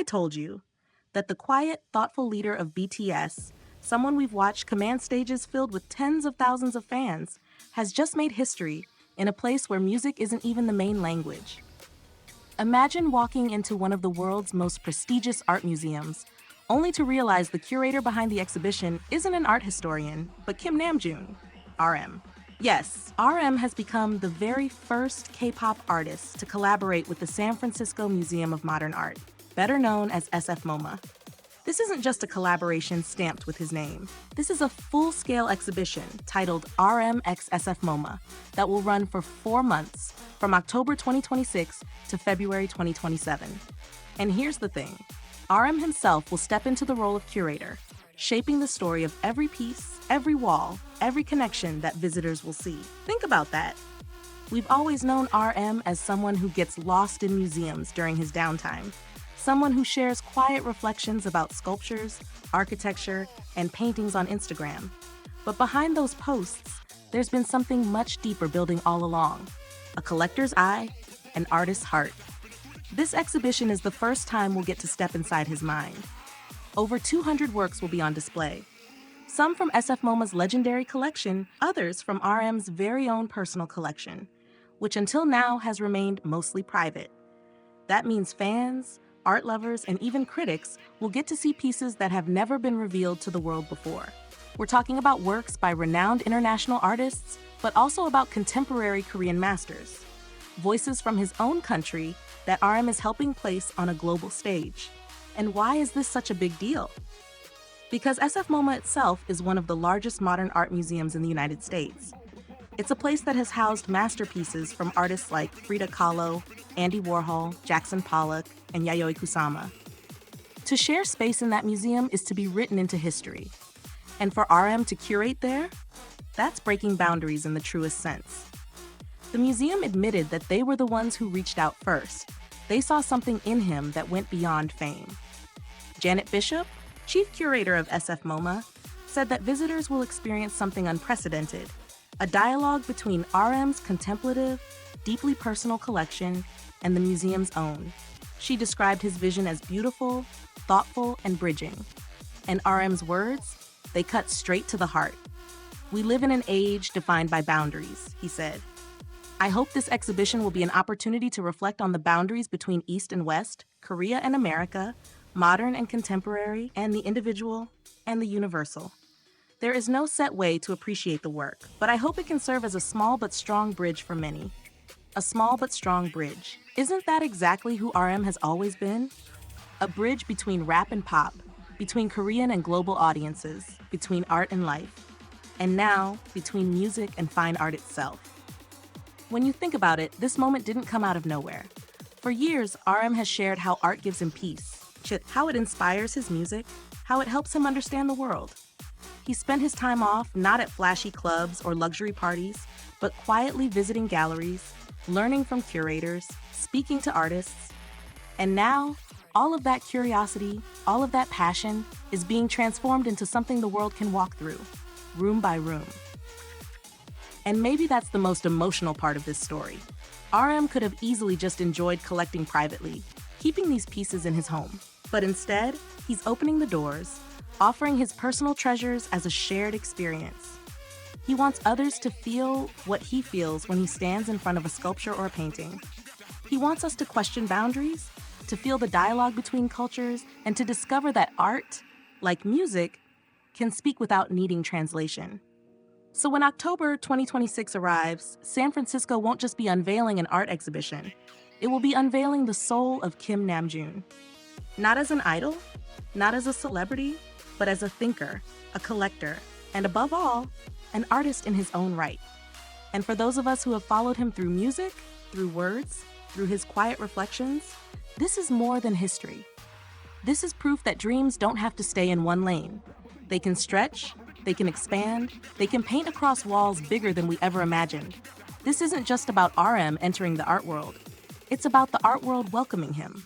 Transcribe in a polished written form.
told you that the quiet, thoughtful leader of BTS, someone we've watched command stages filled with tens of thousands of fans, has just made history in a place where music isn't even the main language? Imagine walking into one of the world's most prestigious art museums, only to realize the curator behind the exhibition isn't an art historian, but Kim Namjoon, RM. Yes, RM has become the very first K-pop artist to collaborate with the San Francisco Museum of Modern Art, better known as SFMOMA. This isn't just a collaboration stamped with his name. This is a full-scale exhibition titled RM x SFMOMA that will run for 4 months, from October 2026 to February 2027. And here's the thing. RM himself will step into the role of curator, shaping the story of every piece, every wall, every connection that visitors will see. Think about that. We've always known RM as someone who gets lost in museums during his downtime, someone who shares quiet reflections about sculptures, architecture, and paintings on Instagram. But behind those posts, there's been something much deeper building all along: a collector's eye, an artist's heart. This exhibition is the first time we'll get to step inside his mind. Over 200 works will be on display. Some from SFMOMA's legendary collection, others from RM's very own personal collection, which until now has remained mostly private. That means fans, art lovers, and even critics will get to see pieces that have never been revealed to the world before. We're talking about works by renowned international artists, but also about contemporary Korean masters. Voices from his own country that RM is helping place on a global stage. And why is this such a big deal? Because SFMOMA itself is one of the largest modern art museums in the United States. It's a place that has housed masterpieces from artists like Frida Kahlo, Andy Warhol, Jackson Pollock, and Yayoi Kusama. To share space in that museum is to be written into history. And for RM to curate there, that's breaking boundaries in the truest sense. The museum admitted that they were the ones who reached out first. They saw something in him that went beyond fame. Janet Bishop, chief curator of SFMOMA, said that visitors will experience something unprecedented: a dialogue between RM's contemplative, deeply personal collection and the museum's own. She described his vision as beautiful, thoughtful, and bridging. And RM's words, they cut straight to the heart. "We live in an age defined by boundaries," he said. "I hope this exhibition will be an opportunity to reflect on the boundaries between East and West, Korea and America, modern and contemporary, and the individual and the universal. There is no set way to appreciate the work, but I hope it can serve as a small but strong bridge for many." A small but strong bridge. Isn't that exactly who RM has always been? A bridge between rap and pop, between Korean and global audiences, between art and life, and now between music and fine art itself. When you think about it, this moment didn't come out of nowhere. For years, RM has shared how art gives him peace, how it inspires his music, how it helps him understand the world. He spent his time off not at flashy clubs or luxury parties, but quietly visiting galleries, learning from curators, speaking to artists. And now, all of that curiosity, all of that passion is being transformed into something the world can walk through, room by room. And maybe that's the most emotional part of this story. RM could have easily just enjoyed collecting privately, keeping these pieces in his home. But instead, he's opening the doors, offering his personal treasures as a shared experience. He wants others to feel what he feels when he stands in front of a sculpture or a painting. He wants us to question boundaries, to feel the dialogue between cultures, and to discover that art, like music, can speak without needing translation. So when October 2026 arrives, San Francisco won't just be unveiling an art exhibition. It will be unveiling the soul of Kim Namjoon. Not as an idol, not as a celebrity, but as a thinker, a collector, and above all, an artist in his own right. And for those of us who have followed him through music, through words, through his quiet reflections, this is more than history. This is proof that dreams don't have to stay in one lane. They can stretch, they can expand, they can paint across walls bigger than we ever imagined. This isn't just about RM entering the art world. It's about the art world welcoming him.